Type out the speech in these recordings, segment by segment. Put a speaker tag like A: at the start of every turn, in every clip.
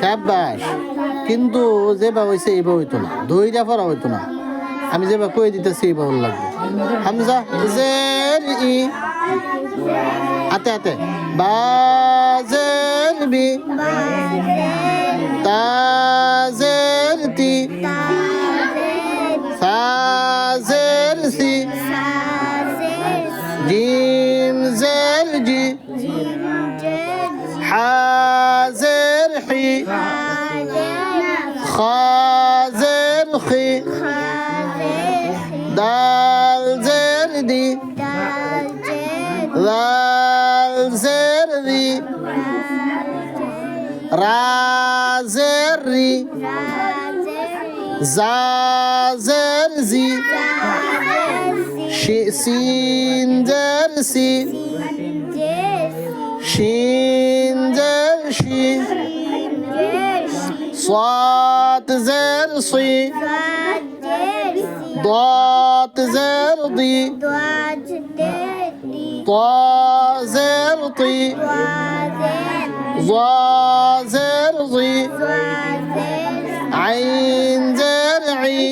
A: সাব্বাস। কিন্তু যেবা হয়েছে এইবা হইতো না, দইটা পড়া হইতো না। আমি যেবা কই দিতেছি এইবা ভালো লাগবে। হামজা জের ই আতে আতে বাজের বি তাজের তি সাজের সি জিম জের জি حازر حي خازر خي دال زردي ذال زردي رازري زازرزي سين درسي شين درشي صاد زرصي ضاد زرضي طا زرطي ظا زرضي عين زرعي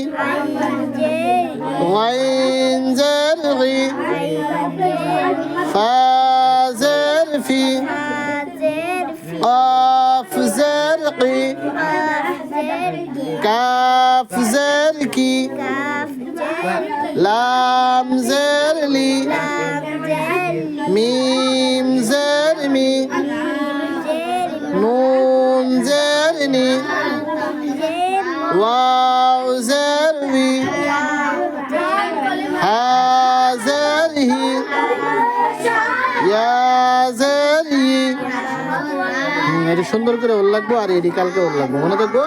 A: غين زرغي فا زرفي قاف زرقي كاف زركي لام زرلي ميم زرمي نون زرني واو زروي ها زره يا زري। এটা সুন্দর করে ওর লাগবো আর এটি কালকে ওর লাগবো, মনে থাকবো।